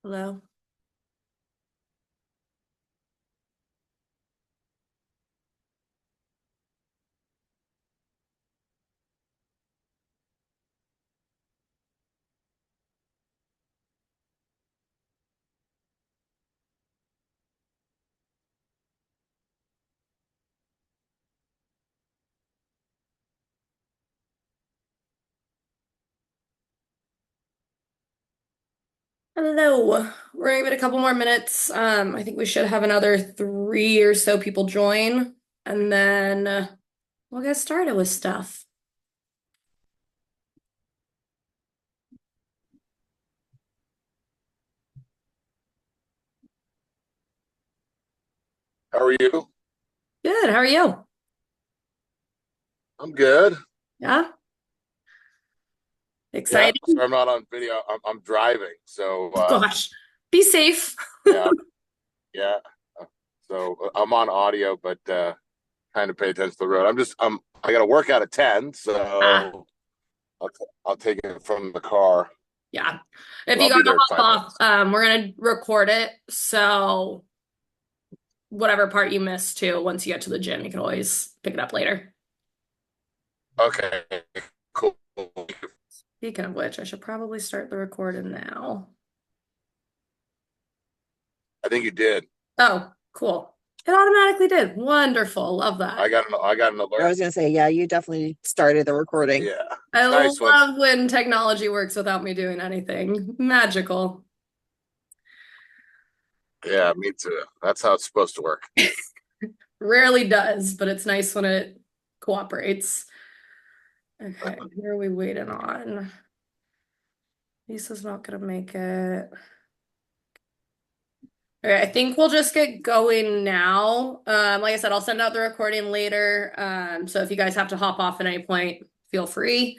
Hello. Hello. We're gonna give it a couple more minutes. I think we should have another three or so people join, and then we'll get started with stuff. How are you? Good. How are you? I'm good. Yeah. Yeah, Excited? sorry I'm not on video. I'm driving, so Gosh. Be safe. yeah, yeah. So I'm on audio, but kind of pay attention to the road. I got to work out at 10, Ah, so I'll take it from the car. yeah. If So you I'll be gotta there in hop 5 minutes. off, we're gonna record it. So whatever part you missed too, once you get to the gym, you can always pick it up later. Okay, cool. Speaking of which, I should probably start the recording now. I think you did. Oh, cool. It automatically did. Wonderful. Love that. I got an I alert. was gonna say, yeah, you definitely started the recording. Yeah, I it's nice when love when technology works without me doing anything. Magical. yeah, me too. That's how it's supposed to work. Rarely does, but it's nice when it cooperates. Okay, who are we waiting on? Lisa's not gonna make it. Okay, I think we'll just get going now. Like I said, I'll send out the recording later. So if you guys have to hop off at any point, feel free.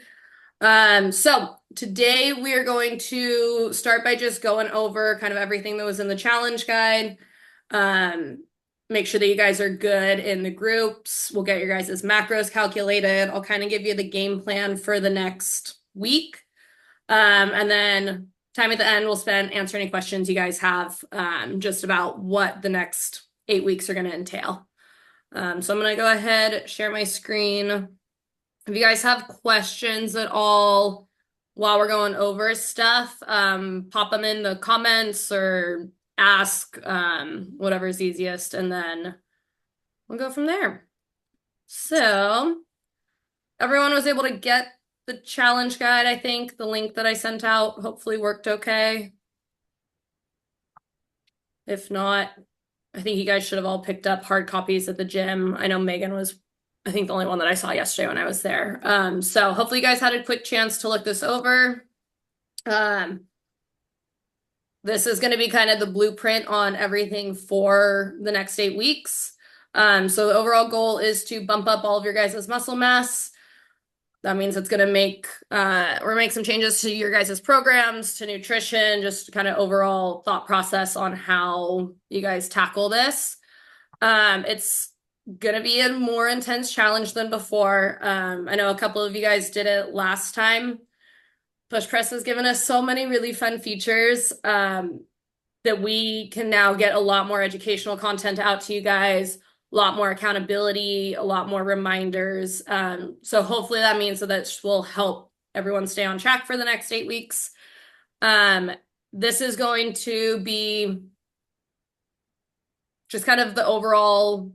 So today we are going to start by just going over kind of everything that was in the challenge guide. Um, Make sure that you guys are good in the groups. We'll get your guys' macros calculated. I'll kind of give you the game plan for the next week. And then time at the end, we'll spend answer any questions you guys have just about what the next 8 weeks are going to entail. So I'm going to go ahead, share my screen. If you guys have questions at all while we're going over stuff, pop them in the comments or ask whatever's easiest, and then we'll go from there. So everyone was able to get the challenge guide, I think. The link that I sent out hopefully worked okay. If not, I think you guys should have all picked up hard copies at the gym. I know Megan was, I think, the only one that I saw yesterday when I was there. So hopefully you guys had a quick chance to look this over. Um, this is going to be kind of the blueprint on everything for the next 8 weeks. So the overall goal is to bump up all of your guys' muscle mass. That means it's going to make or make some changes to your guys' programs, to nutrition, just kind of overall thought process on how you guys tackle this. It's gonna be a more intense challenge than before. I know a couple of you guys did it last time. Push Press has given us so many really fun features that we can now get a lot more educational content out to you guys, a lot more accountability, a lot more reminders. So hopefully that means that this will help everyone stay on track for the next 8 weeks. Um, this is going to be just kind of the overall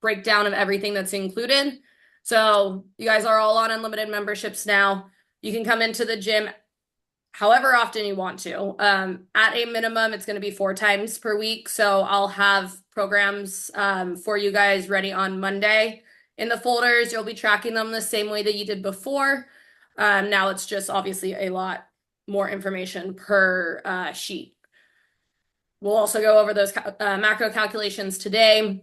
breakdown of everything that's included. So you guys are all on unlimited memberships now. You can come into the gym however often you want to. At a minimum, it's going to be 4 times per week. So I'll have programs for you guys ready on Monday in the folders. You'll be tracking them the same way that you did before. Now it's just obviously a lot more information per sheet. We'll also go over those macro calculations today.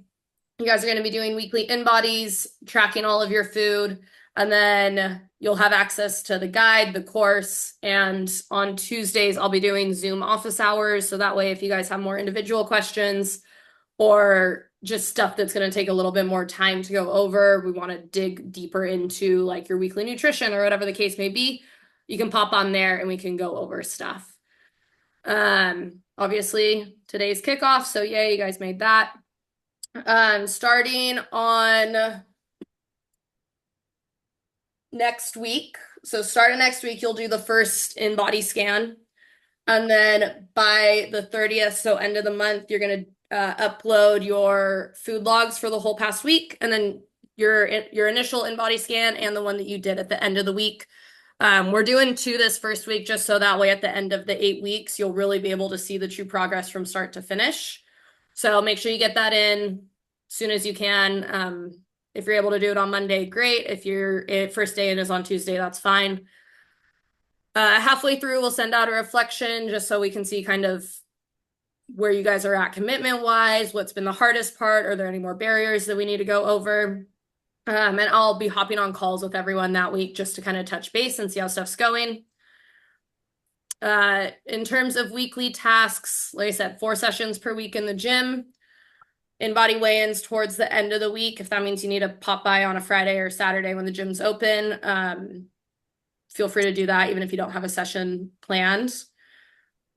You guys are going to be doing weekly in bodies, tracking all of your food, and then you'll have access to the guide, the course, and on Tuesdays, I'll be doing Zoom office hours. So that way, if you guys have more individual questions or just stuff that's going to take a little bit more time to go over, we want to dig deeper into like your weekly nutrition or whatever the case may be, you can pop on there and we can go over stuff. obviously today's kickoff, so yay, you guys made that. Starting on next week. So starting next week, you'll do the first in-body scan. And then by the 30th, so end of the month, you're going to upload your food logs for the whole past week, and then your initial in-body scan and the one that you did at the end of the week. We're doing 2 this first week just so that way at the end of the 8 weeks, you'll really be able to see the true progress from start to finish. So make sure you get that in as soon as you can. If you're able to do it on Monday, great. If your first day in is on Tuesday, that's fine. Halfway through, we'll send out a reflection just so we can see kind of where you guys are at commitment-wise, what's been the hardest part, are there any more barriers that we need to go over? And I'll be hopping on calls with everyone that week just to kind of touch base and see how stuff's going. In terms of weekly tasks, like I said, 4 sessions per week in the gym. In-body weigh-ins towards the end of the week, if that means you need to pop by on a Friday or Saturday when the gym's open. Feel free to do that, even if you don't have a session planned.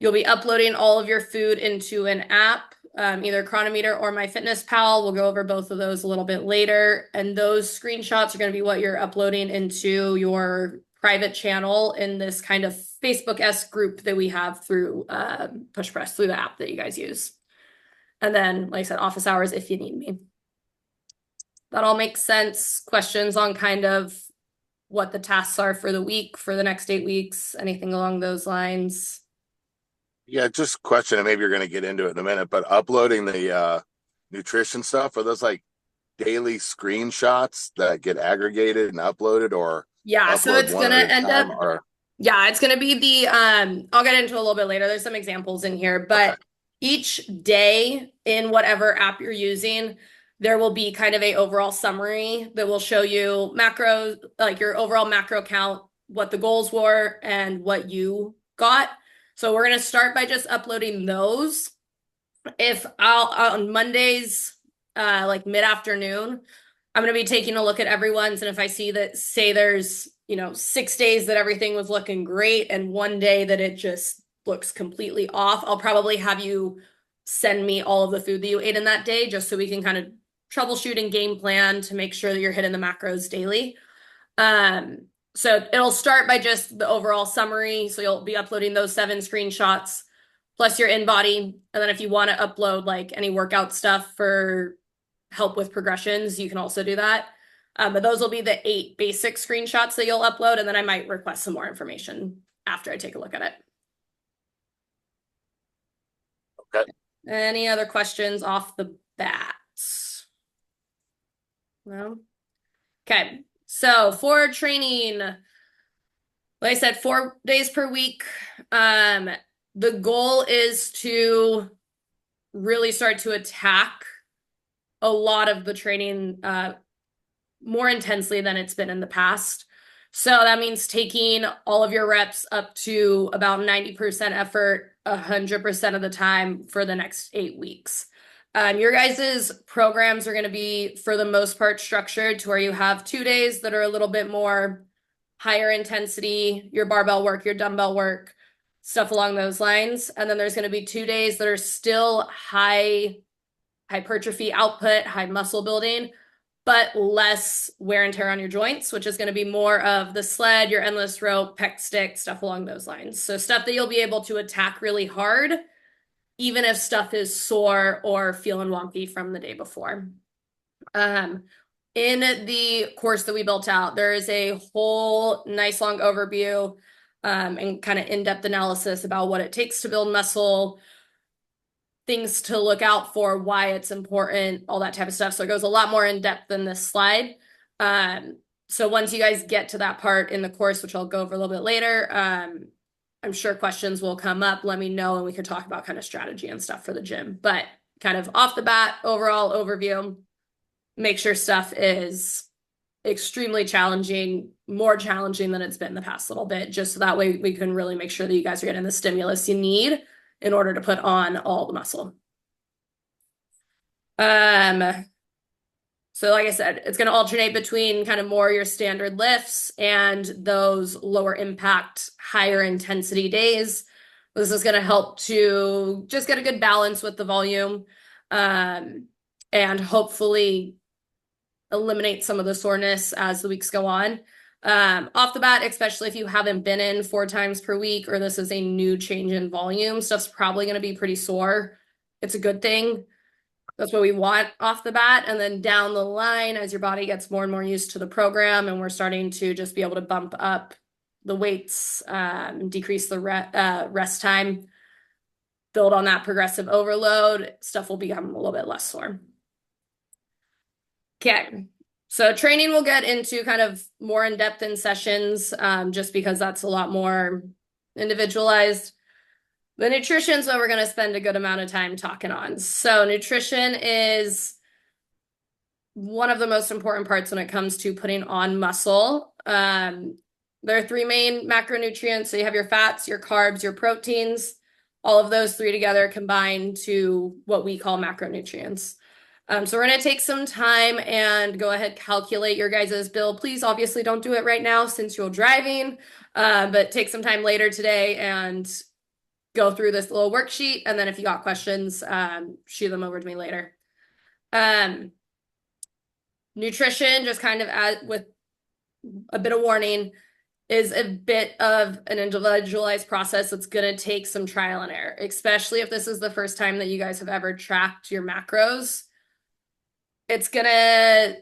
You'll be uploading all of your food into an app, either Chronometer or MyFitnessPal. We'll go over both of those a little bit later. And those screenshots are going to be what you're uploading into your private channel in this kind of Facebook-esque group that we have through Push Press, through the app that you guys use. And then, like I said, office hours if you need me. That all makes sense. Questions on kind of what the tasks are for the week, for the next 8 weeks, anything along those lines? Yeah, just question, and maybe you're going to get into it in a minute, but uploading the nutrition stuff, are those like daily screenshots that get aggregated and uploaded, or Yeah, so upload it's one gonna at a end time, up, or yeah, it's gonna be the I'll get into it a little bit later. There's some examples in here, but okay. each day in whatever app you're using, there will be kind of a overall summary that will show you macros, like your overall macro count, what the goals were, and what you got. So we're gonna start by just uploading those. If I'll on Mondays, like mid-afternoon, I'm gonna be taking a look at everyone's, and if I see that, say there's, 6 days that everything was looking great and 1 day that it just looks completely off, I'll probably have you send me all of the food that you ate in that day, just so we can kind of troubleshoot and game plan to make sure that you're hitting the macros daily. So it'll start by just the overall summary. So you'll be uploading those 7 screenshots plus your in-body. And then if you want to upload like any workout stuff for help with progressions, you can also do that. But those will be the 8 basic screenshots that you'll upload. And then I might request some more information after I take a look at it. Okay. Any other questions off the bat? No? Okay. So for training, like I said, 4 days per week. The goal is to really start to attack a lot of the training more intensely than it's been in the past. So that means taking all of your reps up to about 90% effort, 100% of the time for the next 8 weeks. Your guys' programs are going to be, for the most part, structured to where you have 2 days that are a little bit more higher intensity, your barbell work, your dumbbell work, stuff along those lines. And then there's going to be 2 days that are still high hypertrophy output, high muscle building, but less wear and tear on your joints, which is going to be more of the sled, your endless rope, pec stick, stuff along those lines. So stuff that you'll be able to attack really hard, even if stuff is sore or feeling wonky from the day before. In the course that we built out, there is a whole nice long overview and kind of in-depth analysis about what it takes to build muscle, things to look out for, why it's important, all that type of stuff. So it goes a lot more in depth than this slide. So once you guys get to that part in the course, which I'll go over a little bit later, I'm sure questions will come up. Let me know and we can talk about kind of strategy and stuff for the gym. But kind of off the bat, overall overview, make sure stuff is extremely challenging, more challenging than it's been the past little bit, just so that way we can really make sure that you guys are getting the stimulus you need in order to put on all the muscle. So like I said, it's going to alternate between kind of more your standard lifts and those lower impact, higher intensity days. This is going to help to just get a good balance with the volume, and hopefully eliminate some of the soreness as the weeks go on. Off the bat, especially if you haven't been in 4 times per week or this is a new change in volume, stuff's probably going to be pretty sore. It's a good thing. That's what we want off the bat. And then down the line, as your body gets more and more used to the program and we're starting to just be able to bump up the weights, decrease the rest time, build on that progressive overload, stuff will become a little bit less sore. Okay, so training we'll get into kind of more in depth in sessions, just because that's a lot more individualized. The nutrition's what we're going to spend a good amount of time talking on. So nutrition is one of the most important parts when it comes to putting on muscle. There are 3 main macronutrients. So you have your fats, your carbs, your proteins. All of those 3 together combine to what we call macronutrients. So we're going to take some time and go ahead, calculate your guys' bill. Please, obviously, don't do it right now since you're driving, but take some time later today and go through this little worksheet. And then if you got questions, shoot them over to me later. Nutrition, just kind of with a bit of warning, is a bit of an individualized process that's going to take some trial and error, especially if this is the first time that you guys have ever tracked your macros. It's gonna,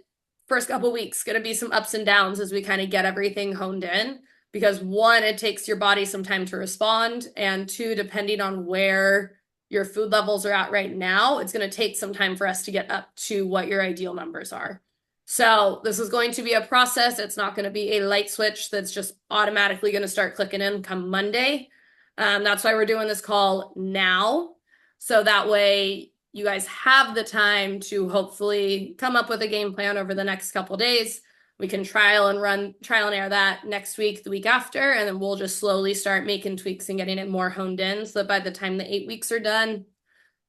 first couple weeks, gonna be some ups and downs as we kind of get everything honed in, because 1, it takes your body some time to respond, and 2, depending on where your food levels are at right now, it's going to take some time for us to get up to what your ideal numbers are. So this is going to be a process. It's not going to be a light switch that's just automatically going to start clicking in come Monday. That's why we're doing this call now. So that way you guys have the time to hopefully come up with a game plan over the next couple days. We can trial and error that next week, the week after, and then we'll just slowly start making tweaks and getting it more honed in so that by the time the 8 weeks are done,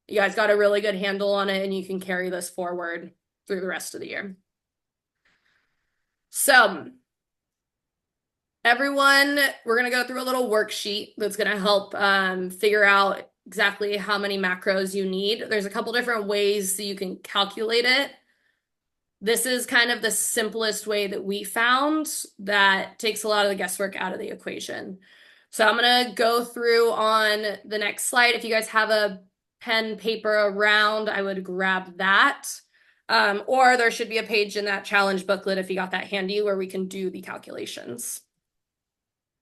you guys got a really good handle on it and you can carry this forward through the rest of the year. So everyone, we're going to go through a little worksheet that's going to help figure out exactly how many macros you need. There's a couple different ways that you can calculate it. This is kind of the simplest way that we found that takes a lot of the guesswork out of the equation. So I'm going to go through on the next slide. If you guys have a pen, paper around, I would grab that. Or there should be a page in that challenge booklet if you got that handy where we can do the calculations.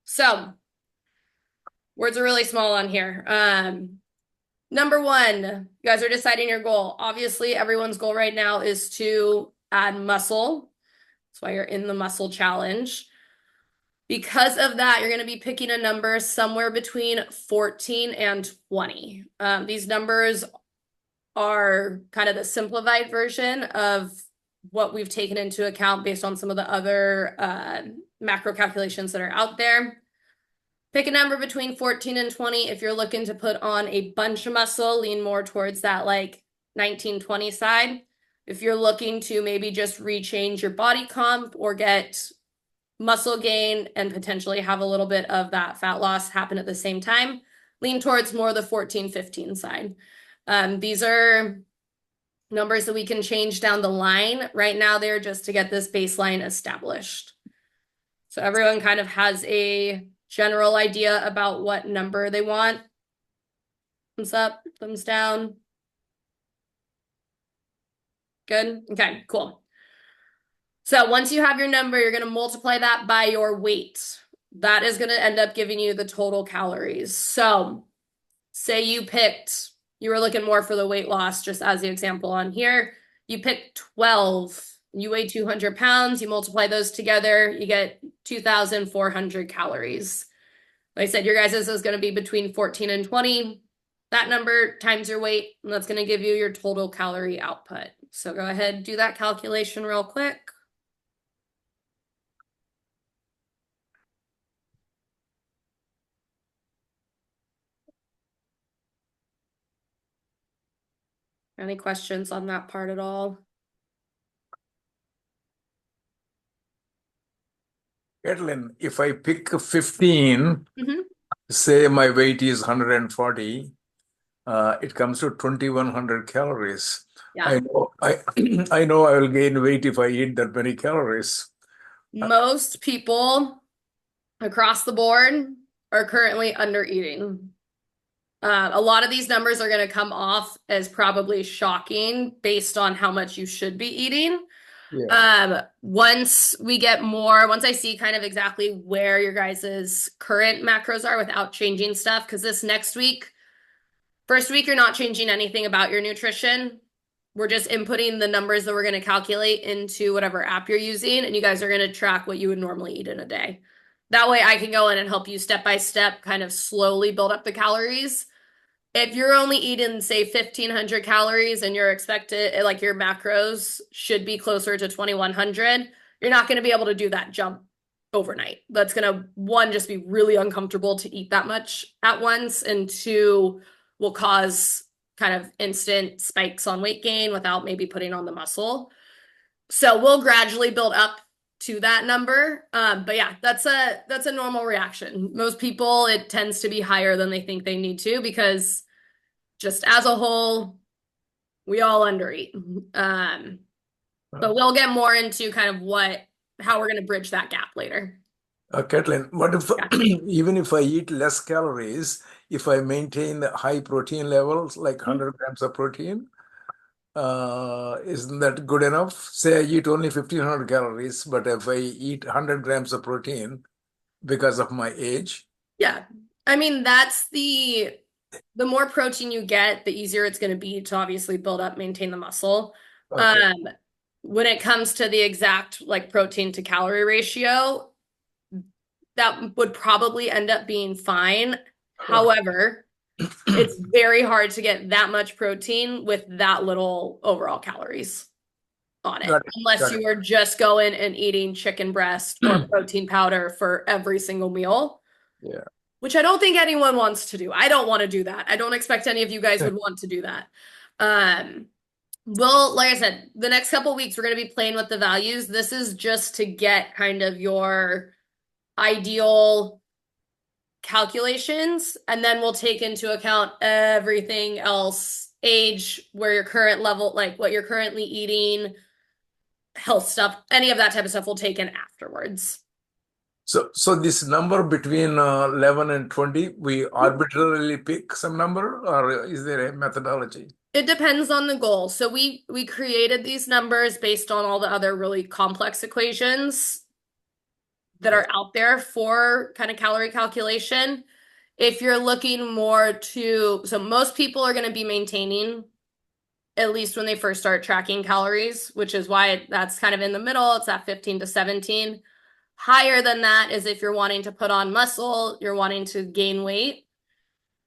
So words are really small on here. Number 1, you guys are deciding your goal. Obviously, everyone's goal right now is to add muscle. That's why you're in the muscle challenge. Because of that, you're going to be picking a number somewhere between 14 and 20. These numbers are kind of the simplified version of what we've taken into account based on some of the other macro calculations that are out there. Pick a number between 14 and 20. If you're looking to put on a bunch of muscle, lean more towards that like 19-20 side. If you're looking to maybe just rechange your body comp or get muscle gain and potentially have a little bit of that fat loss happen at the same time, lean towards more the 14-15 side. These are numbers that we can change down the line. Right now, they're just to get this baseline established. So everyone kind of has a general idea about what number they want. Thumbs up, thumbs down. Good? Okay, cool. So once you have your number, you're going to multiply that by your weight. That is going to end up giving you the total calories. So say you were looking more for the weight loss, just as the example on here. You picked 12, you weigh 200 pounds, you multiply those together, you get 2,400 calories. Like I said, your guys' is going to be between 14 and 20. That number times your weight, and that's going to give you your total calorie output. So go ahead and do that calculation real quick. Any questions on that part at all? Caitlin, if I pick 15, say my weight is 140, it comes to 2,100 calories. Yeah. I know I know I will gain weight if I eat that many calories. Most people across the board are currently under eating. A lot of these numbers are going to come off as probably shocking based on how much you should be eating. Yeah. Once I see kind of exactly where your guys' current macros are without changing stuff, because this next week, first week, you're not changing anything about your nutrition. We're just inputting the numbers that we're going to calculate into whatever app you're using, and you guys are going to track what you would normally eat in a day. That way I can go in and help you step by step, kind of slowly build up the calories. If you're only eating, say, 1,500 calories and you're expected, like your macros should be closer to 2,100, you're not going to be able to do that jump overnight. That's going to, one, just be really uncomfortable to eat that much at once, and two, will cause kind of instant spikes on weight gain without maybe putting on the muscle. So we'll gradually build up to that number. But yeah, that's a normal reaction. Most people, it tends to be higher than they think they need to, because just as a whole, we all undereat. But we'll get more into kind of how we're going to bridge that gap later. Kathleen, what if Yeah. even if I eat less calories, if I maintain the high protein levels, like 100 grams of protein, isn't that good enough? Say I eat only 1,500 calories, but if I eat 100 grams of protein because of my age. Yeah. I mean, that's the more protein you get, the easier it's going to be to obviously build up, maintain the muscle. Okay. When it comes to the exact like protein to calorie ratio, that would probably end up being fine. However, it's very hard to get that much protein with that little overall calories on it, unless you are just going and eating chicken breast or protein powder for every single meal. Yeah. Which I don't think anyone wants to do. I don't want to do that. I don't expect any of you guys would want to do that. Well, like I said, the next couple weeks we're going to be playing with the values. This is just to get kind of your ideal calculations, and then we'll take into account everything else, age, where your current level, like what you're currently eating, health stuff, any of that type of stuff will take in afterwards. So this number between 11 and 20, we arbitrarily pick some number, or is there a methodology? It depends on the goal. So we created these numbers based on all the other really complex equations that are out there for kind of calorie calculation. If you're looking more so most people are going to be maintaining, at least when they first start tracking calories, which is why that's kind of in the middle. It's at 15 to 17. Higher than that is if you're wanting to put on muscle, you're wanting to gain weight.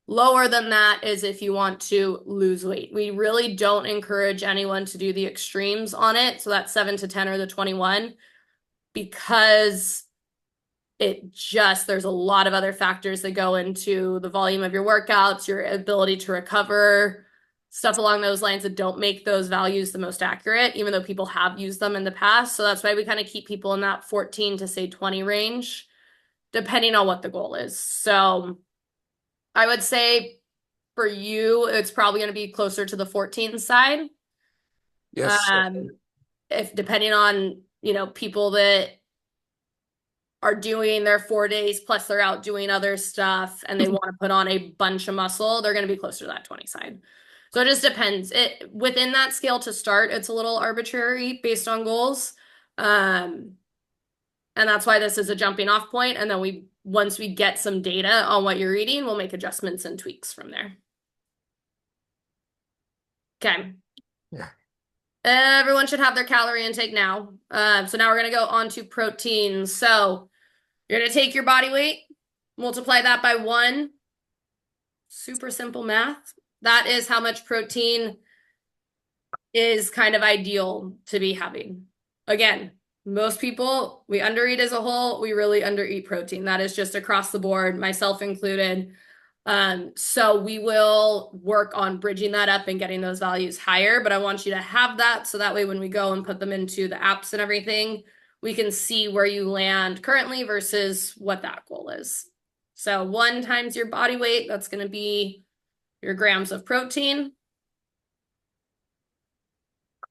Lower than that is if you want to lose weight. We really don't encourage anyone to do the extremes on it. So that's 7 to 10 or the 21, because there's a lot of other factors that go into the volume of your workouts, your ability to recover, stuff along those lines that don't make those values the most accurate, even though people have used them in the past. So that's why we kind of keep people in that 14 to say 20 range, depending on what the goal is. So I would say for you, it's probably going to be closer to the 14 side. Yes. If depending on, people that are doing their 4 days plus they're out doing other stuff and they want to put on a bunch of muscle, they're going to be closer to that 20 side. So it just depends. Within that scale to start, it's a little arbitrary based on goals. And that's why this is a jumping off point. And then once we get some data on what you're eating, we'll make adjustments and tweaks from there. Okay. Yeah. Everyone should have their calorie intake now. So now we're going to go on to protein. So you're going to take your body weight, multiply that by 1. Super simple math. That is how much protein is kind of ideal to be having. Again, most people, we undereat as a whole. We really undereat protein. That is just across the board, myself included. So we will work on bridging that up and getting those values higher, but I want you to have that so that way when we go and put them into the apps and everything, we can see where you land currently versus what that goal is. So 1 times your body weight, that's going to be your grams of protein.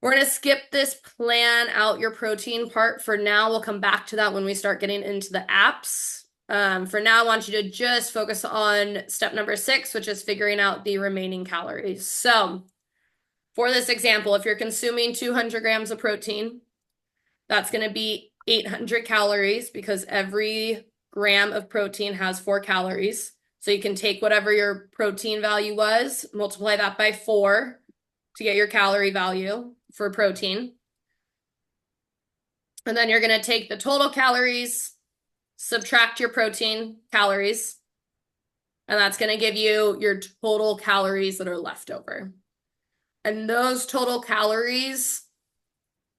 We're going to skip this plan out your protein part for now. We'll come back to that when we start getting into the apps. For now, I want you to just focus on step number 6, which is figuring out the remaining calories. So for this example, if you're consuming 200 grams of protein, that's going to be 800 calories because every gram of protein has 4 calories. So you can take whatever your protein value was, multiply that by 4 to get your calorie value for protein. And then you're going to take the total calories, subtract your protein calories, and that's going to give you your total calories that are left over. And those total calories,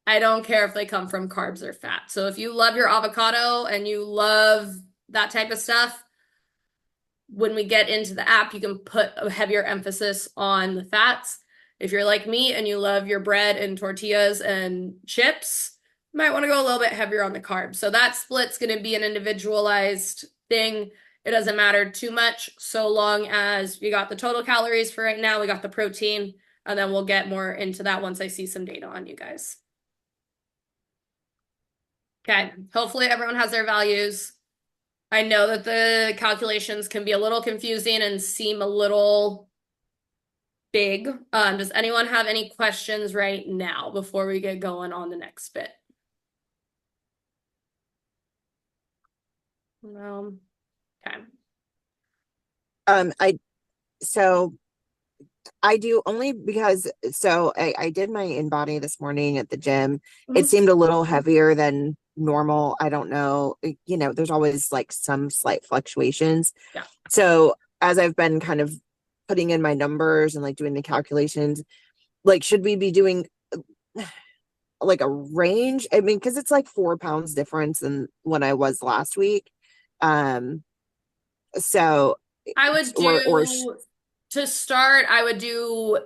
I don't care if they come from carbs or fat. So if you love your avocado and you love that type of stuff, when we get into the app, you can put a heavier emphasis on the fats. If you're like me and you love your bread and tortillas and chips, you might want to go a little bit heavier on the carbs. So that split's going to be an individualized thing. It doesn't matter too much so long as we got the total calories for right now, we got the protein, and then we'll get more into that once I see some data on you guys. Okay, hopefully everyone has their values. I know that the calculations can be a little confusing and seem a little big. Does anyone have any questions right now before we get going on the next bit? No. Okay. I do only because I did my InBody this morning at the gym. Mhm. It seemed a little heavier than normal. I don't know. There's always like some slight fluctuations. Yeah. So as I've been kind of putting in my numbers and like doing the calculations, like should we be doing like a range? I mean, because it's like 4 pounds difference than when I was last week. So I would do to start, I would do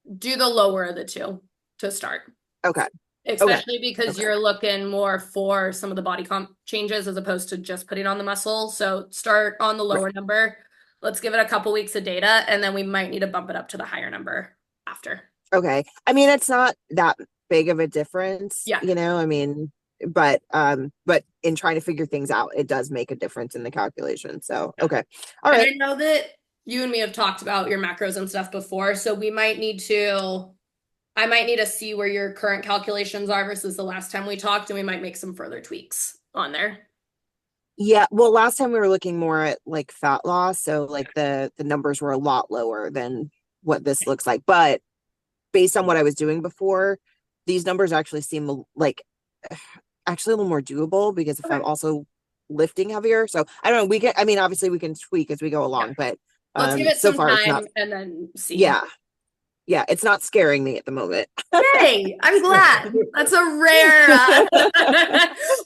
the lower of the two to start. Okay. Especially because Okay. you're looking more for some of the body comp changes as opposed to just putting on the muscle. So start on the lower number. Let's give it a couple weeks of data, and then we might need to bump it up to the higher number after. Okay. I mean, it's not that big of a difference, Yeah. I mean, but in trying to figure things out, it does make a difference in the calculation. So, okay. All And right. I know that you and me have talked about your macros and stuff before, so I might need to see where your current calculations are versus the last time we talked, and we might make some further tweaks on there. Yeah. Well, last time we were looking more at like fat loss. So like the numbers were a lot lower than what this looks like. But based on what I was doing before, these numbers actually seem like actually a little more doable because if I'm also lifting heavier. So I don't know. Obviously we can tweak as we go along, but let's give it so some far time it's not, and then see. Yeah, it's not scaring me at the moment. Yay! I'm glad. That's a rare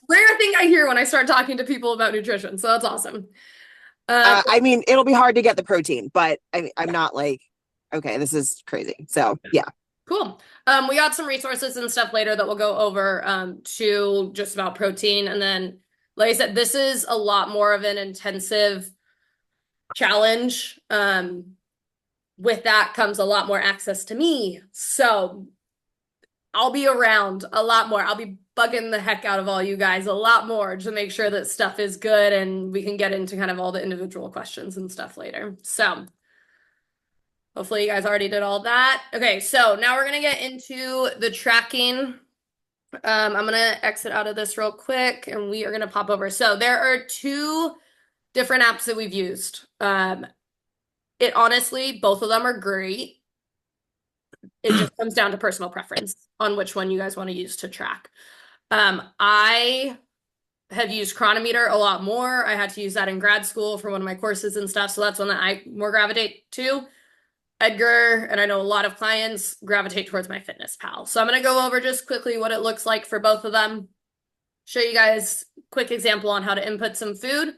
rare thing I hear when I start talking to people about nutrition. So that's awesome. I mean, it'll be hard to get the protein, but I'm not like, okay, this is crazy. So yeah. Cool. We got some resources and stuff later that we'll go over to just about protein. And then, like I said, this is a lot more of an intensive challenge. With that comes a lot more access to me. So I'll be around a lot more. I'll be bugging the heck out of all you guys a lot more to make sure that stuff is good and we can get into kind of all the individual questions and stuff later. So hopefully you guys already did all that. Okay, so now we're going to get into the tracking. I'm going to exit out of this real quick and we are going to pop over. So there are 2 different apps that we've used. It honestly, both of them are great. It just comes down to personal preference on which one you guys want to use to track. I have used Chronometer a lot more. I had to use that in grad school for one of my courses and stuff. So that's one that I more gravitate to. Edgar, and I know a lot of clients gravitate towards MyFitnessPal. So I'm going to go over just quickly what it looks like for both of them. Show you guys a quick example on how to input some food.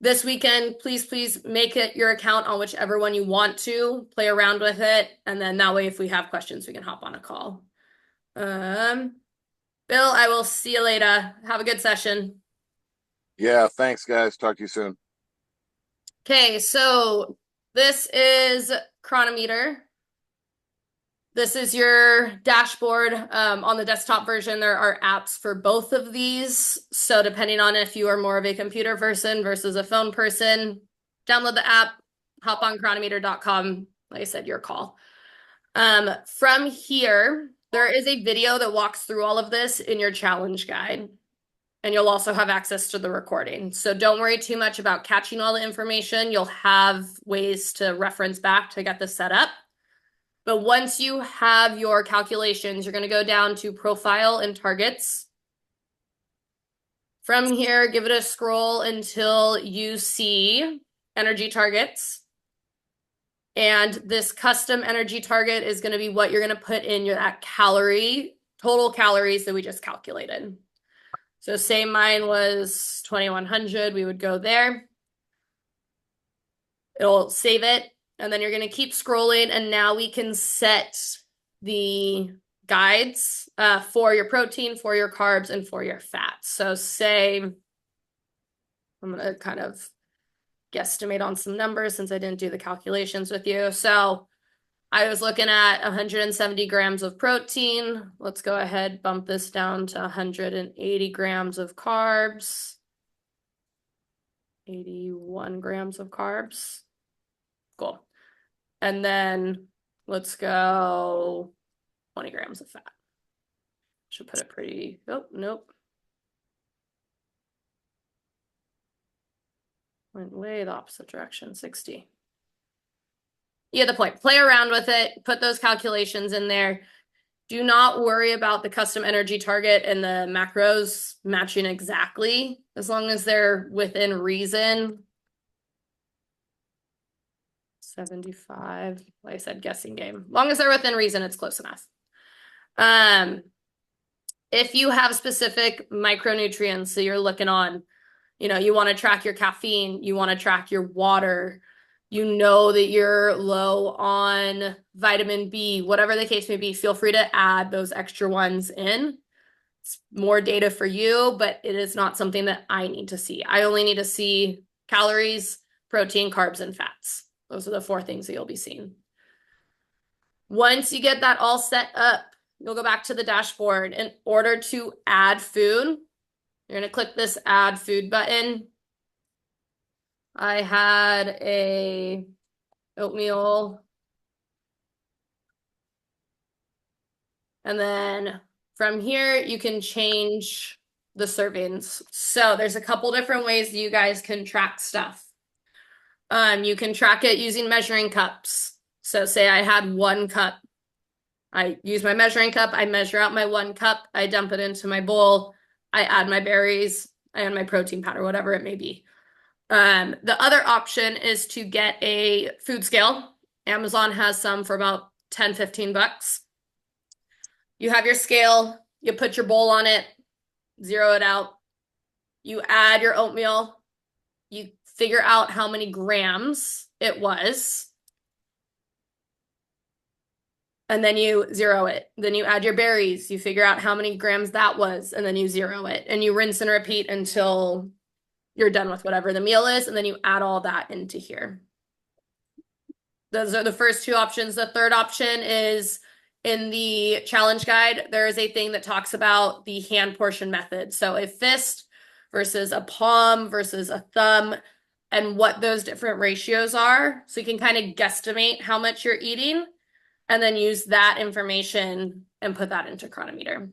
This weekend, please make it your account on whichever one you want to. Play around with it. And then that way, if we have questions, we can hop on a call. Bill, I will see you later. Have a good session. Yeah, thanks, guys. Talk to you soon. Okay, so this is Chronometer. This is your dashboard. On the desktop version, there are apps for both of these. So depending on if you are more of a computer person versus a phone person, download the app, hop on chronometer.com. Like I said, your call. From here, there is a video that walks through all of this in your challenge guide. And you'll also have access to the recording. So don't worry too much about catching all the information. You'll have ways to reference back to get this set up. But once you have your calculations, you're going to go down to profile and targets. From here, give it a scroll until you see energy targets. And this custom energy target is going to be what you're going to put in your that total calories that we just calculated. So say mine was 2100, we would go there. It'll save it. And then you're going to keep scrolling, and now we can set the guides for your protein, for your carbs, and for your fats. So say, I'm going to kind of guesstimate on some numbers since I didn't do the calculations with you. So I was looking at 170 grams of protein. Let's go ahead, bump this down to 180 grams of carbs. 81 grams of carbs. Cool. And then let's go 20 grams of fat. Should put it pretty, oh, nope. Went way the opposite direction, 60. You get the point. Play around with it. Put those calculations in there. Do not worry about the custom energy target and the macros matching exactly, as long as they're within reason. 75, like I said, guessing game. As long as they're within reason, it's close enough. If you have specific micronutrients, so you're looking on, you want to track your caffeine, you want to track your water, you know that you're low on vitamin B, whatever the case may be, feel free to add those extra ones in. It's more data for you, but it is not something that I need to see. I only need to see calories, protein, carbs, and fats. Those are the 4 things that you'll be seeing. Once you get that all set up, you'll go back to the dashboard. In order to add food, you're going to click this add food button. I had a oatmeal. And then from here, you can change the servings. So there's a couple different ways that you guys can track stuff. You can track it using measuring cups. So say I had 1 cup. I use my measuring cup. I measure out my 1 cup. I dump it into my bowl. I add my berries. I add my protein powder, whatever it may be. The other option is to get a food scale. Amazon has some for about 10, 15 bucks. You have your scale. You put your bowl on it. Zero it out. You add your oatmeal. You figure out how many grams it was. And then you zero it. Then you add your berries. You figure out how many grams that was, and then you zero it. And you rinse and repeat until you're done with whatever the meal is, and then you add all that into here. Those are the first 2 options. The third option is in the challenge guide. There is a thing that talks about the hand portion method. So a fist versus a palm versus a thumb, and what those different ratios are. So you can kind of guesstimate how much you're eating and then use that information and put that into Chronometer.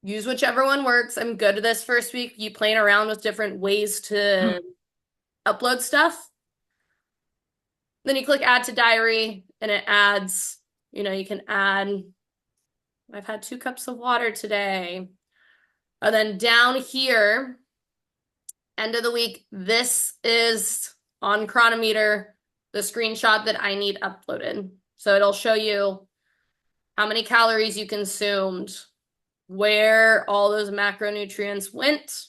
Use whichever one works. I'm good this first week. You playing around with different ways to upload stuff. Then you click add to diary and it adds, you can add, I've had 2 cups of water today. And then down here, end of the week, this is on Chronometer, the screenshot that I need uploaded. So it'll show you how many calories you consumed, where all those macronutrients went.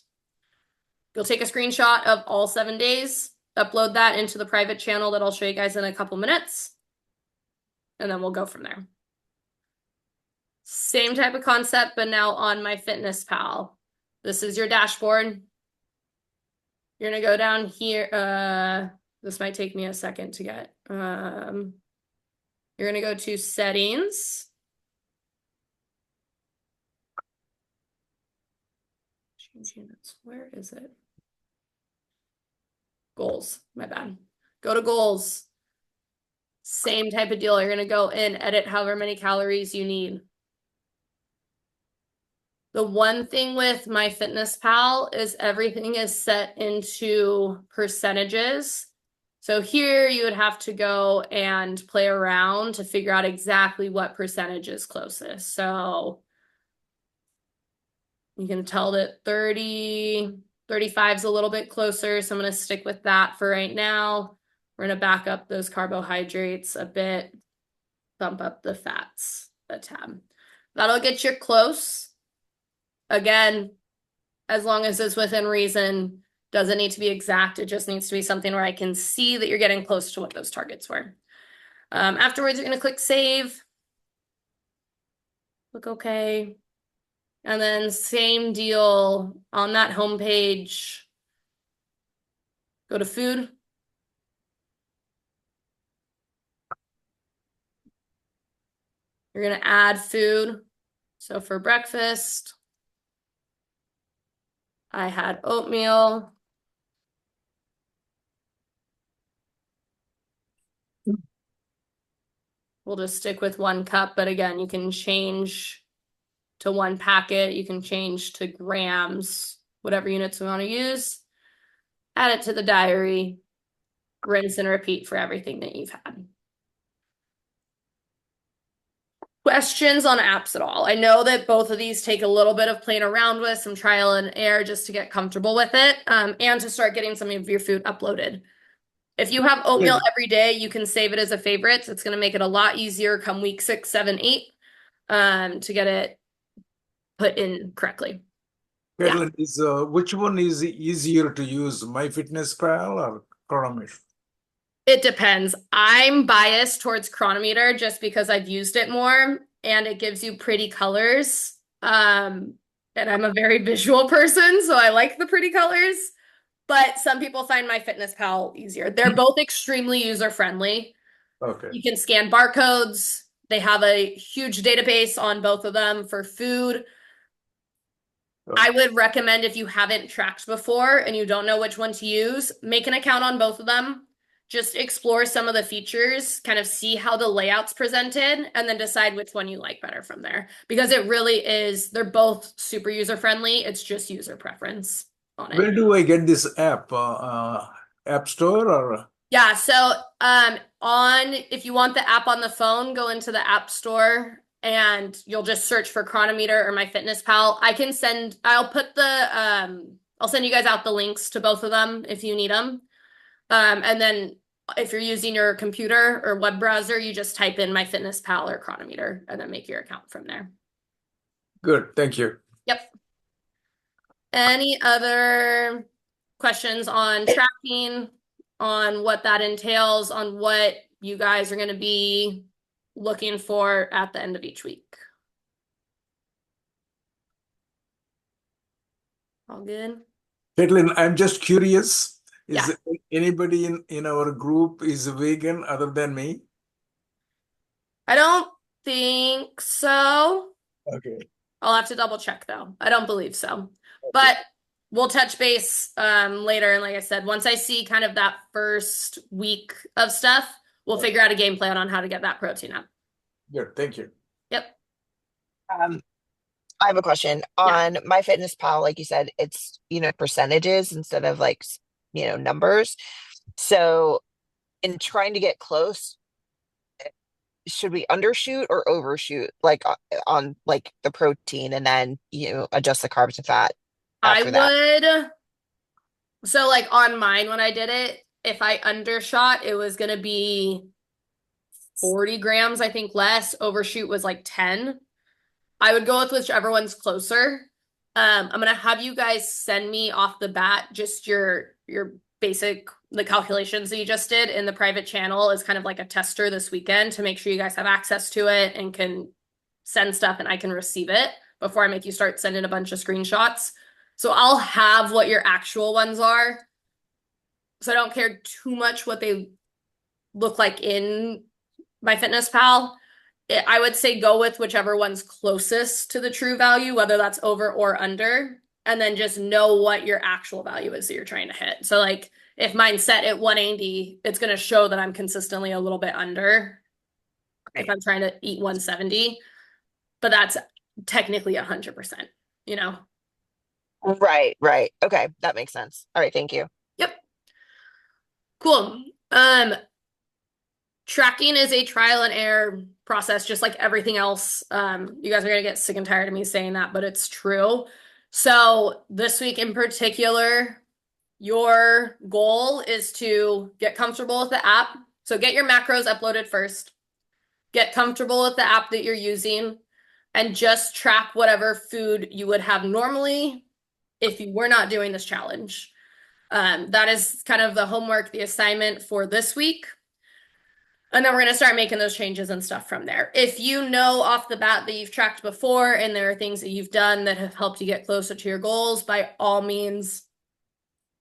You'll take a screenshot of all 7 days, upload that into the private channel that I'll show you guys in a couple minutes, and then we'll go from there. Same type of concept, but now on MyFitnessPal. This is your dashboard. You're gonna go down here. This might take me a second to get. You're gonna go to settings. Change units. Where is it? Goals. My bad. Go to goals. Same type of deal. You're gonna go in, edit however many calories you need. The one thing with MyFitnessPal is everything is set into percentages. So here you would have to go and play around to figure out exactly what percentage is closest. So you can tell that 35 is a little bit closer. So I'm going to stick with that for right now. We're going to back up those carbohydrates a bit, bump up the fats a tab. That'll get you close. Again, as long as it's within reason, doesn't need to be exact. It just needs to be something where I can see that you're getting close to what those targets were. Afterwards, you're going to click save. Click OK. And then same deal on that home page. Go to food. You're going to add food. So for breakfast, I had oatmeal. We'll just stick with 1 cup, but again, you can change to 1 packet. You can change to grams, whatever units we want to use. Add it to the diary. Rinse and repeat for everything that you've had. Questions on apps at all? I know that both of these take a little bit of playing around with, some trial and error just to get comfortable with it, and to start getting some of your food uploaded. If you have oatmeal every day, you can save it as a favorite. It's going to make it a lot easier come week 6, 7, 8 to get it put in correctly. Caitlin, which one is easier to use, MyFitnessPal or Chronometer? It depends. I'm biased towards Chronometer just because I've used it more and it gives you pretty colors. And I'm a very visual person, so I like the pretty colors. But some people find MyFitnessPal easier. They're both extremely user-friendly. Okay. You can scan barcodes. They have a huge database on both of them for food. I would recommend if you haven't tracked before and you don't know which one to use, make an account on both of them. Just explore some of the features, kind of see how the layout's presented, and then decide which one you like better from there. Because it really is, they're both super user-friendly. It's just user preference on it. Where do I get this app? App Store or? Yeah, so if you want the app on the phone, go into the App Store and you'll just search for Chronometer or MyFitnessPal. I'll send you guys out the links to both of them if you need them. And then if you're using your computer or web browser, you just type in MyFitnessPal or Chronometer and then make your account from there. Good, thank you. Yep. Any other questions on tracking, on what that entails, on what you guys are going to be looking for at the end of each week? All good? Caitlin, I'm just curious. Yeah. Is anybody in our group is vegan other than me? I don't think so. Okay. I'll have to double check though. I don't believe so. But we'll touch base later. And like I said, once I see kind of that first week of stuff, we'll figure out a game plan on how to get that protein up. Good, thank you. Yep. I have a question on MyFitnessPal. Like you said, it's, percentages instead of numbers. So in trying to get close, should we undershoot or overshoot on the protein and then adjust the carbs and fat after that? So on mine when I did it, if I undershot, it was gonna be 40 grams, I think less. Overshoot was 10. I would go with whichever one's closer. I'm gonna have you guys send me off the bat just your basic the calculations that you just did in the private channel as kind of like a tester this weekend to make sure you guys have access to it and can send stuff and I can receive it before I make you start sending a bunch of screenshots. So I'll have what your actual ones are. So I don't care too much what they look like in MyFitnessPal. I would say go with whichever one's closest to the true value, whether that's over or under, and then just know what your actual value is that you're trying to hit. So like if mine's set at 180, it's going to show that I'm consistently a little bit under if I'm trying to eat 170, but that's technically 100%, you know? Right, right. Okay, that makes sense. All right, thank you. Yep. Cool. Tracking is a trial and error process, just like everything else. You guys are gonna get sick and tired of me saying that, but it's true. So this week in particular, your goal is to get comfortable with the app. So get your macros uploaded first. Get comfortable with the app that you're using and just track whatever food you would have normally if you were not doing this challenge. That is kind of the homework, the assignment for this week. And then we're going to start making those changes and stuff from there. If you know off the bat that you've tracked before and there are things that you've done that have helped you get closer to your goals, by all means,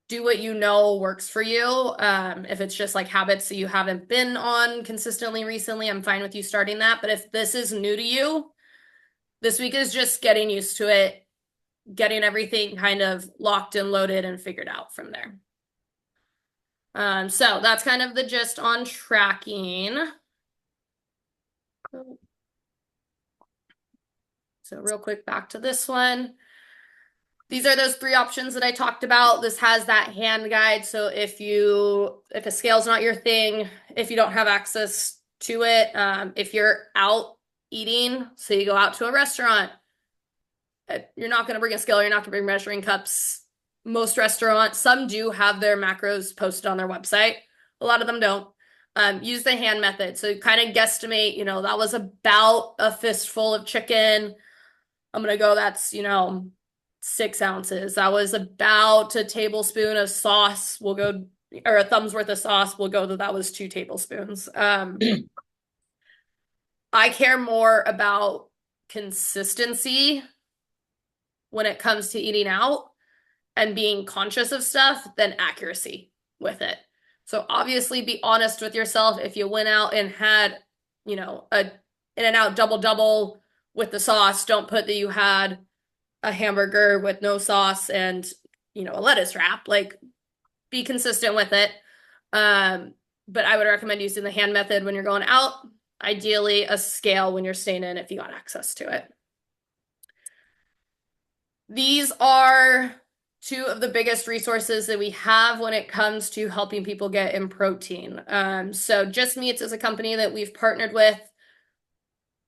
do what you know works for you. If it's just like habits that you haven't been on consistently recently, I'm fine with you starting that. But if this is new to you, this week is just getting used to it, getting everything kind of locked and loaded and figured out from there. So that's kind of the gist on tracking. So real quick, back to this one. These are those 3 options that I talked about. This has that hand guide. So if a scale's not your thing, if you don't have access to it, if you're out eating, so you go out to a restaurant, you're not going to bring a scale, you're not going to bring measuring cups. Most restaurants, some do have their macros posted on their website. A lot of them don't. Use the hand method. So kind of guesstimate, that was about a fistful of chicken. I'm going to go, that's, 6 ounces. That was about a tablespoon of sauce. We'll go, or a thumb's worth of sauce. We'll go that was 2 tablespoons. I care more about consistency when it comes to eating out and being conscious of stuff than accuracy with it. So obviously be honest with yourself. If you went out and had, a In-N-Out double with the sauce, don't put that you had a hamburger with no sauce and, a lettuce wrap. Like, be consistent with it. But I would recommend using the hand method when you're going out. Ideally, a scale when you're staying in if you got access to it. These are 2 of the biggest resources that we have when it comes to helping people get in protein. So Just Meats is a company that we've partnered with.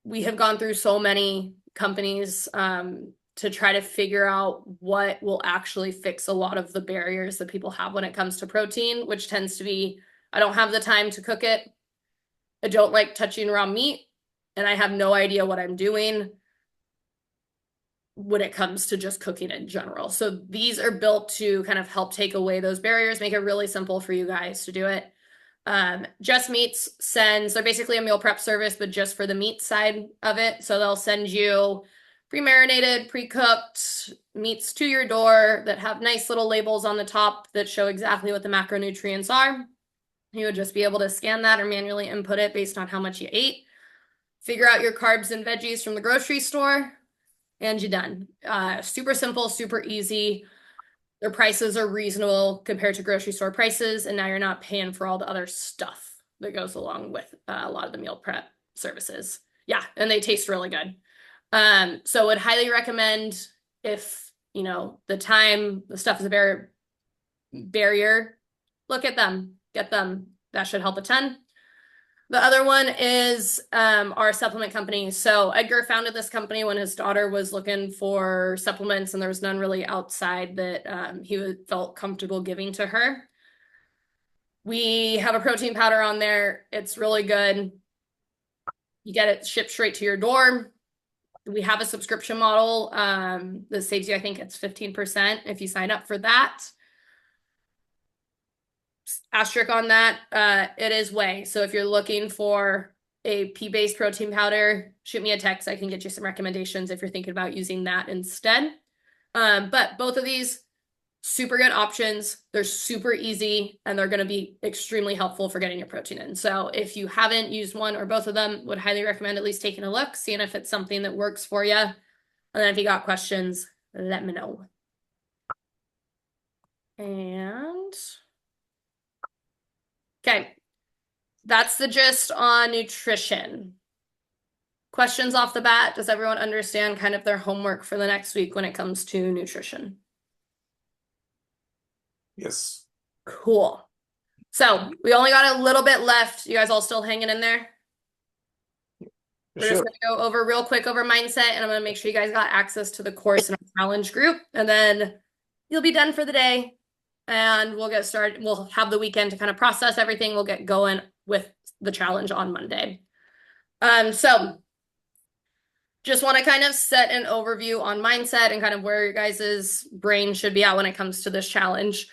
We have gone through so many companies to try to figure out what will actually fix a lot of the barriers that people have when it comes to protein, which tends to be, I don't have the time to cook it. I don't like touching raw meat, and I have no idea what I'm doing when it comes to just cooking in general. So these are built to kind of help take away those barriers, make it really simple for you guys to do it. Just Meats they're basically a meal prep service, but just for the meat side of it. So they'll send you pre-marinated, pre-cooked meats to your door that have nice little labels on the top that show exactly what the macronutrients are. You would just be able to scan that or manually input it based on how much you ate. Figure out your carbs and veggies from the grocery store, and you're done. Super simple, super easy. Their prices are reasonable compared to grocery store prices, and now you're not paying for all the other stuff that goes along with a lot of the meal prep services. Yeah, and they taste really good. So would highly recommend if, the stuff is a barrier, look at them, get them. That should help a ton. The other one is our supplement company. So Edgar founded this company when his daughter was looking for supplements and there was none really outside that he felt comfortable giving to her. We have a protein powder on there. It's really good. You get it shipped straight to your door. We have a subscription model that saves you, I think it's 15% if you sign up for that. Asterisk on that, it is whey. So if you're looking for a pea-based protein powder, shoot me a text. I can get you some recommendations if you're thinking about using that instead. But both of these, super good options. They're super easy and they're going to be extremely helpful for getting your protein in. So if you haven't used one or both of them, would highly recommend at least taking a look, seeing if it's something that works for you. And then if you got questions, let me know. And okay, that's the gist on nutrition. Questions off the bat? Does everyone understand kind of their homework for the next week when it comes to nutrition? Yes. Cool. So we only got a little bit left. You guys all still hanging in there? We're just Sure. going to go over real quick over mindset, and I'm going to make sure you guys got access to the course and our challenge group, and then you'll be done for the day, and we'll get started. We'll have the weekend to kind of process everything. We'll get going with the challenge on Monday. So just want to kind of set an overview on mindset and kind of where your guys' brain should be at when it comes to this challenge.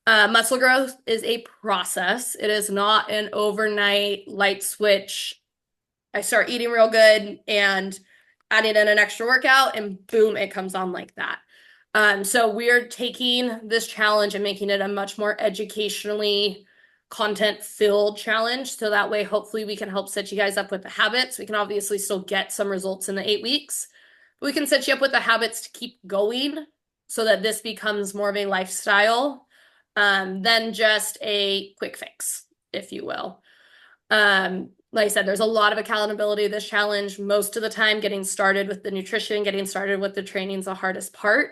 Muscle growth is a process. It is not an overnight light switch. I start eating real good and adding in an extra workout and boom, it comes on like that. So we're taking this challenge and making it a much more educationally content-filled challenge. So that way, hopefully we can help set you guys up with the habits. We can obviously still get some results in the 8 weeks, but we can set you up with the habits to keep going so that this becomes more of a lifestyle than just a quick fix, if you will. Like I said, there's a lot of accountability to this challenge. Most of the time, getting started with the nutrition, getting started with the training is the hardest part.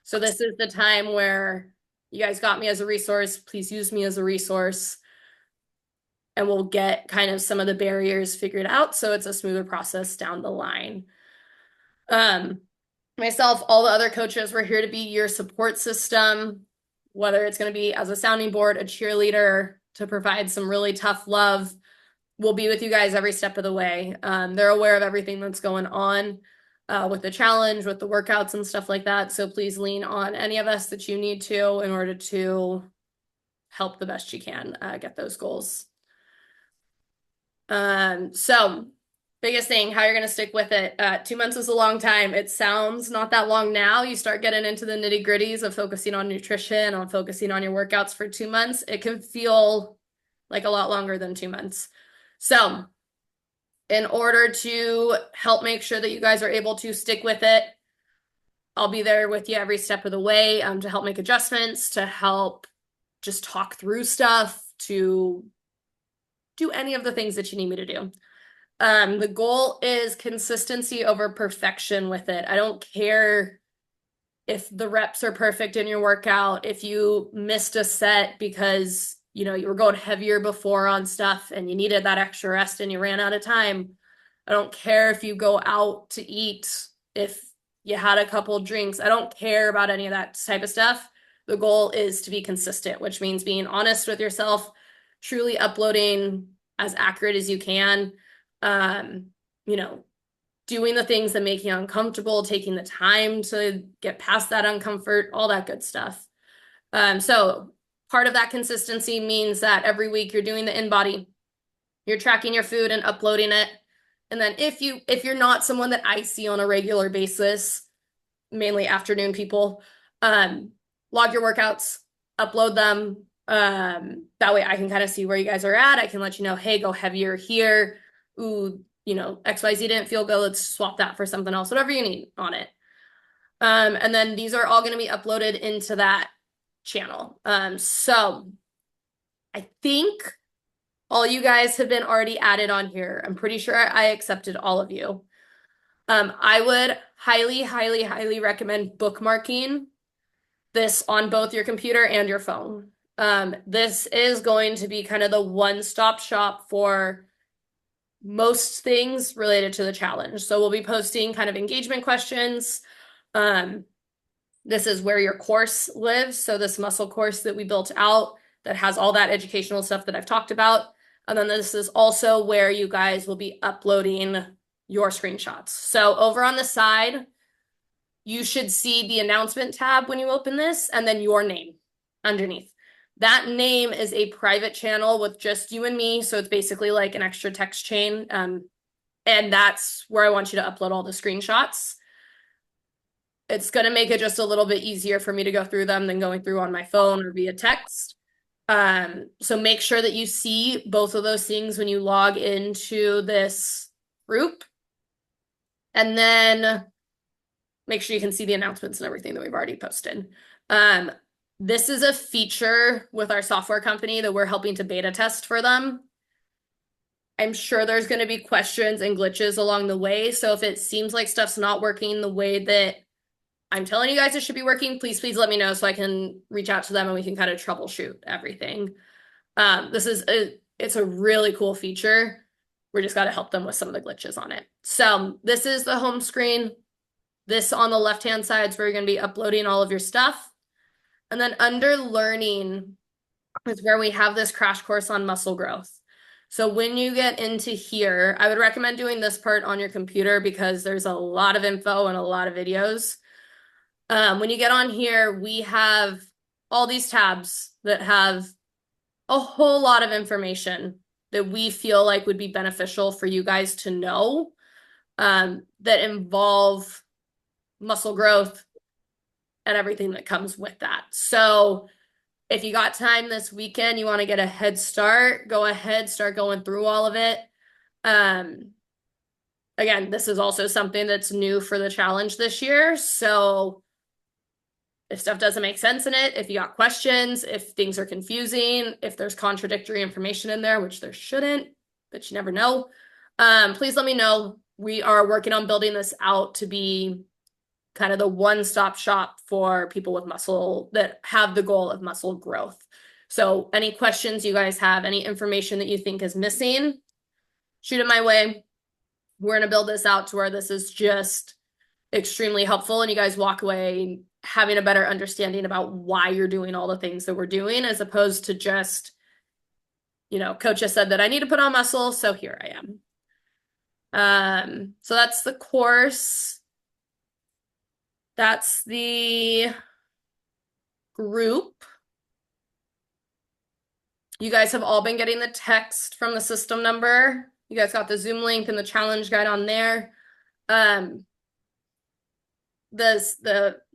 So this is the time where you guys got me as a resource. Please use me as a resource. And we'll get kind of some of the barriers figured out so it's a smoother process down the line. Myself, all the other coaches, we're here to be your support system, whether it's going to be as a sounding board, a cheerleader, to provide some really tough love. We'll be with you guys every step of the way. They're aware of everything that's going on with the challenge, with the workouts and stuff like that. So please lean on any of us that you need to in order to help the best you can get those goals. So biggest thing, how you're going to stick with it. 2 months is a long time. It sounds not that long now. You start getting into the nitty gritties of focusing on nutrition, on focusing on your workouts for 2 months. It can feel like a lot longer than 2 months. So in order to help make sure that you guys are able to stick with it, I'll be there with you every step of the way to help make adjustments, to help just talk through stuff, to do any of the things that you need me to do. The goal is consistency over perfection with it. I don't care if the reps are perfect in your workout, if you missed a set because you were going heavier before on stuff and you needed that extra rest and you ran out of time. I don't care if you go out to eat, if you had a couple drinks. I don't care about any of that type of stuff. The goal is to be consistent, which means being honest with yourself, truly uploading as accurate as you can, doing the things that make you uncomfortable, taking the time to get past that uncomfort, all that good stuff. So part of that consistency means that every week you're doing the in-body, you're tracking your food and uploading it. And then if you're not someone that I see on a regular basis, mainly afternoon people, log your workouts, upload them. That way I can kind of see where you guys are at. I can let you know, hey, go heavier here. Ooh, XYZ didn't feel good. Let's swap that for something else, whatever you need on it. And then these are all going to be uploaded into that channel. So I think all you guys have been already added on here. I'm pretty sure I accepted all of you. I would highly, highly, highly recommend bookmarking this on both your computer and your phone. This is going to be kind of the one-stop shop for most things related to the challenge. So we'll be posting kind of engagement questions. This is where your course lives. So this muscle course that we built out that has all that educational stuff that I've talked about. And then this is also where you guys will be uploading your screenshots. So over on the side, you should see the announcement tab when you open this, and then your name underneath. That name is a private channel with just you and me. So it's basically like an extra text chain. And that's where I want you to upload all the screenshots. it's going to make it just a little bit easier for me to go through them than going through on my phone or via text. So make sure that you see both of those things when you log into this group. And then make sure you can see the announcements and everything that we've already posted. This is a feature with our software company that we're helping to beta test for them. I'm sure there's going to be questions and glitches along the way. So if it seems like stuff's not working the way that I'm telling you guys it should be working, please let me know so I can reach out to them and we can kind of troubleshoot everything. It's a really cool feature. We just got to help them with some of the glitches on it. So this is the home screen. This on the left-hand side is where you're going to be uploading all of your stuff. And then under learning is where we have this crash course on muscle growth. So when you get into here, I would recommend doing this part on your computer because there's a lot of info and a lot of videos. When you get on here, we have all these tabs that have a whole lot of information that we feel like would be beneficial for you guys to know, that involve muscle growth and everything that comes with that. So if you got time this weekend, you want to get a head start, go ahead, start going through all of it. Again, this is also something that's new for the challenge this year. So if stuff doesn't make sense in it, if you got questions, if things are confusing, if there's contradictory information in there, which there shouldn't, but you never know, please let me know. We are working on building this out to be kind of the one-stop shop for people with muscle that have the goal of muscle growth. So any questions you guys have, any information that you think is missing, shoot it my way. We're going to build this out to where this is just extremely helpful and you guys walk away having a better understanding about why you're doing all the things that we're doing, as opposed to just, coach has said that I need to put on muscle, so here I am. So that's the course. That's the group. You guys have all been getting the text from the system number. You guys got the Zoom link and the challenge guide on there. The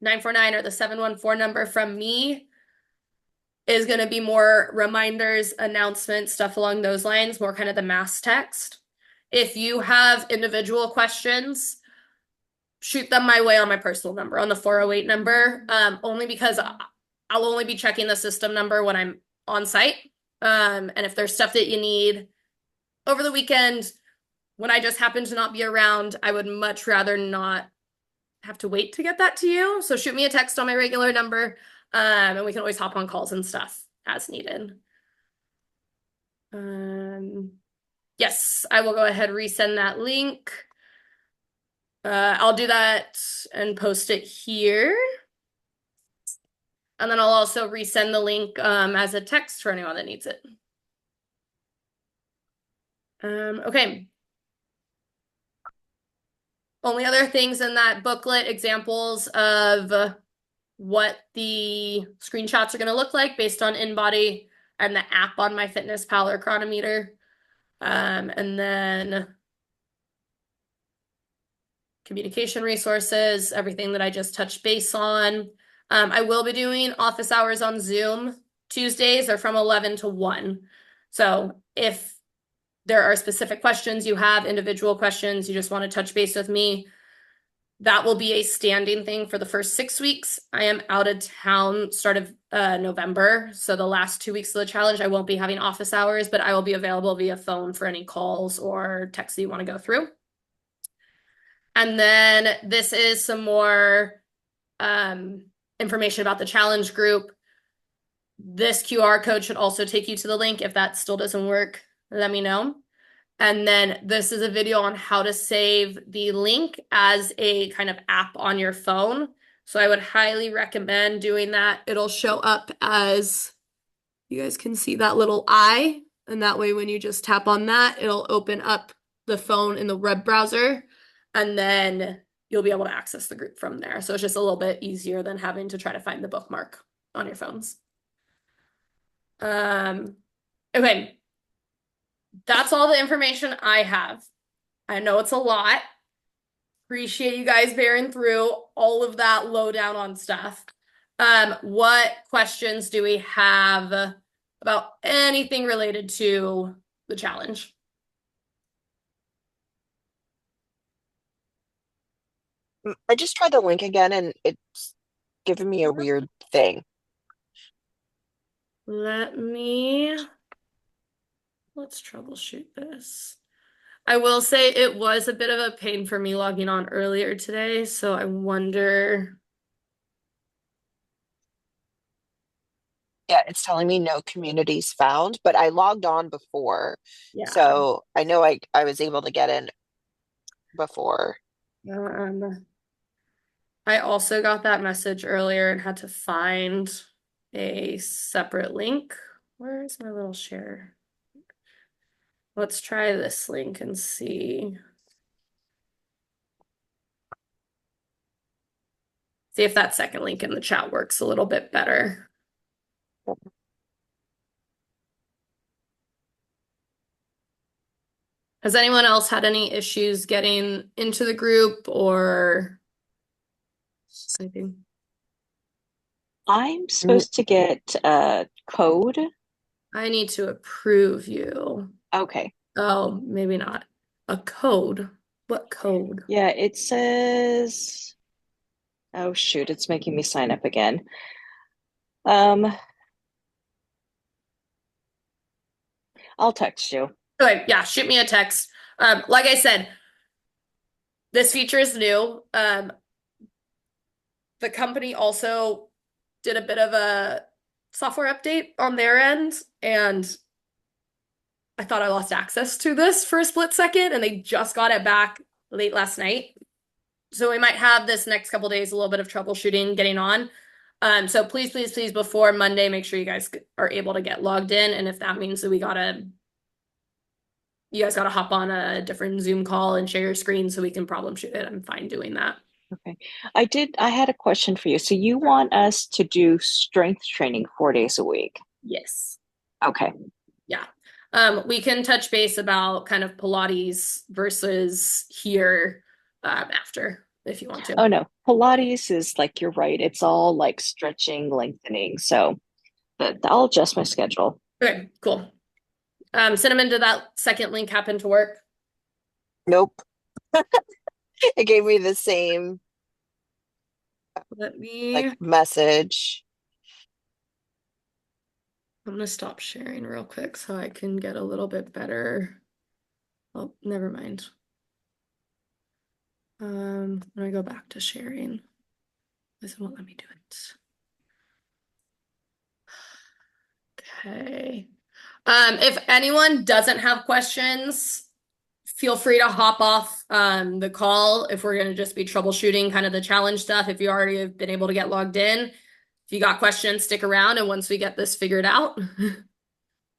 949 or the 714 number from me is going to be more reminders, announcements, stuff along those lines, more kind of the mass text. If you have individual questions, shoot them my way on my personal number, on the 408 number, only because I'll only be checking the system number when I'm on site. And if there's stuff that you need over the weekend, when I just happen to not be around, I would much rather not have to wait to get that to you. So shoot me a text on my regular number, and we can always hop on calls and stuff as needed. Yes, I will go ahead and resend that link. I'll do that and post it here. And then I'll also resend the link as a text for anyone that needs it. Okay. Only other things in that booklet, examples of what the screenshots are going to look like based on InBody and the app on MyFitnessPal or Chronometer. And then communication resources, everything that I just touched base on. I will be doing office hours on Zoom. Tuesdays are from 11 to 1. So if there are specific questions you have, individual questions, you just want to touch base with me, that will be a standing thing for the first 6 weeks. I am out of town start of November. So the last 2 weeks of the challenge, I won't be having office hours, but I will be available via phone for any calls or texts that you want to go through. And then this is some more information about the challenge group. This QR code should also take you to the link. If that still doesn't work, let me know. And then this is a video on how to save the link as a kind of app on your phone. So I would highly recommend doing that. It'll show up as, you guys can see that little eye. And that way when you just tap on that, it'll open up the phone in the web browser. And then you'll be able to access the group from there. So it's just a little bit easier than having to try to find the bookmark on your phones. Okay. That's all the information I have. I know it's a lot. Appreciate you guys bearing through all of that lowdown on stuff. What questions do we have about anything related to the challenge? I just tried the link again and it's giving me a weird thing. Let's troubleshoot this. I will say it was a bit of a pain for me logging on earlier today, so I wonder. Yeah, it's telling me no communities found, but I logged on before. Yeah. So I know I was able to get in before. I also got that message earlier and had to find a separate link. Where is my little share? Let's try this link and see. See if that second link in the chat works a little bit better. Has anyone else had any issues getting into the group or anything? I'm supposed to get a code. I need to approve you. Okay. Oh, maybe not. A code. What code? Yeah, it says, oh shoot, it's making me sign up again. I'll text you. Okay, yeah, shoot me a text. Like I said, this feature is new. The company also did a bit of a software update on their end, and I thought I lost access to this for a split second, and they just got it back late last night. So we might have this next couple days a little bit of troubleshooting getting on. So please, please, please, before Monday, make sure you guys are able to get logged in. And if that means that you guys gotta hop on a different Zoom call and share your screen so we can problem shoot it, I'm fine doing that. Okay. I had a question for you. So you want us to do strength training 4 days a week? Yes. Okay. Yeah. We can touch base about kind of Pilates versus here after if you want to. Oh no, Pilates is like, you're right. It's all like stretching, lengthening. So I'll adjust my schedule. Okay, cool. Cinnamon, did that second link happen to work? Nope. It gave me the same Let me. like message. I'm gonna stop sharing real quick so I can get a little bit better. Oh, never mind. I'm gonna go back to sharing. This won't let me do it. Okay. If anyone doesn't have questions, feel free to hop off the call if we're gonna just be troubleshooting kind of the challenge stuff. If you already have been able to get logged in, if you got questions, stick around, and once we get this figured out,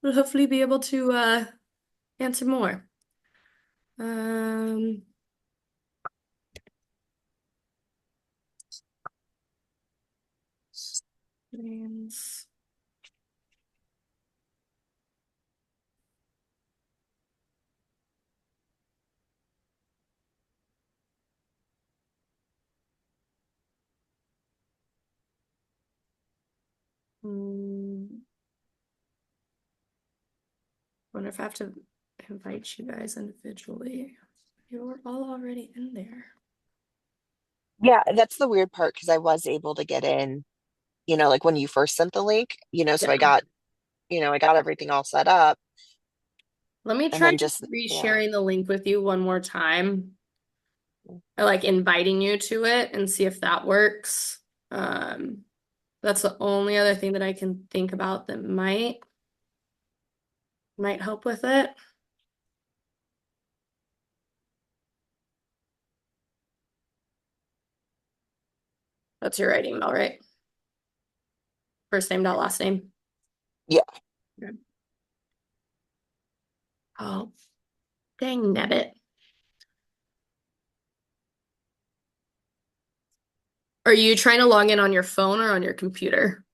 we'll hopefully be able to answer more. Names. Wonder if I have to invite you guys individually. You're all already in there. Yeah, that's the weird part because I was able to get in, like when you first sent the link, so Yeah. I got everything all set up. Let me And try then just resharing the link with you one more time. I like inviting you to it and see if that works. That's the only other thing that I can think about that might help with it. That's your right email, right? First name dot last name. Yeah. Okay. Oh, dang nabbit. Are you trying to log in on your phone or on your computer?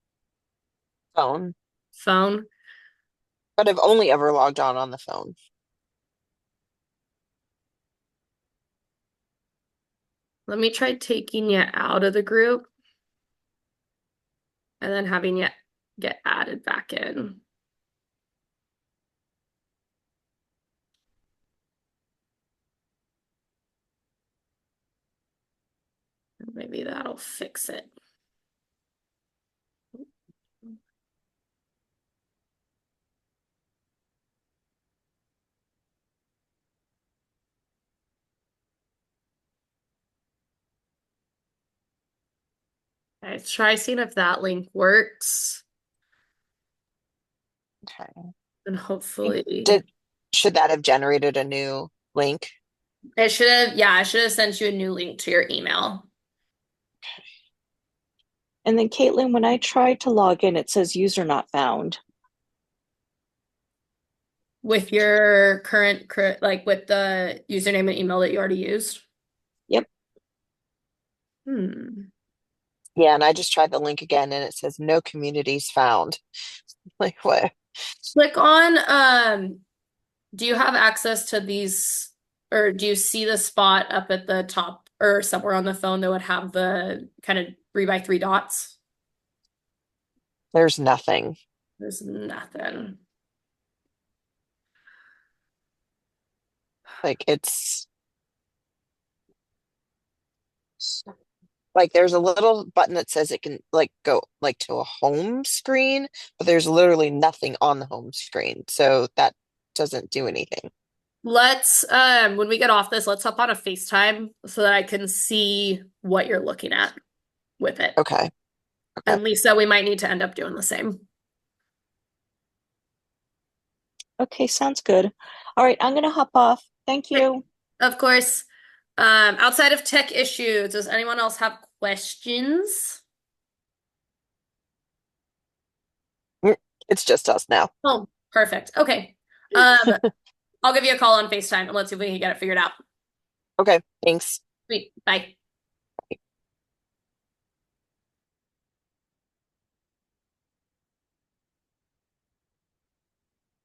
Phone. Phone. But I've only ever logged on the phone. Let me try taking you out of the group and then having you get added back in. Maybe that'll fix it. Okay, let's try seeing if that link works. Okay. And hopefully Should that have generated a new link? it should have, yeah, I should have sent you a new link to your email. And then Caitlin, when I tried to log in, it says user not found. With your current, like with the username and email that you already used? Yep. Yeah, and I just tried the link again and it says no communities found. Like what? Click on, do you have access to these, or do you see the spot up at the top or somewhere on the phone that would have the kind of 3x3 dots? There's nothing. There's nothing. Like it's like there's a little button that says it can like go like to a home screen, but there's literally nothing on the home screen. So that doesn't do anything. Let's, when we get off this, let's hop on a FaceTime so that I can see what you're looking at with it. Okay. And Lisa, we might need to end up doing the same. Okay, sounds good. All right, I'm gonna hop off. Thank you. Of course. Outside of tech issues, does anyone else have questions? It's just us now. Oh, perfect. Okay. I'll give you a call on FaceTime and let's see if we can get it figured out. Okay, thanks. Sweet. Bye.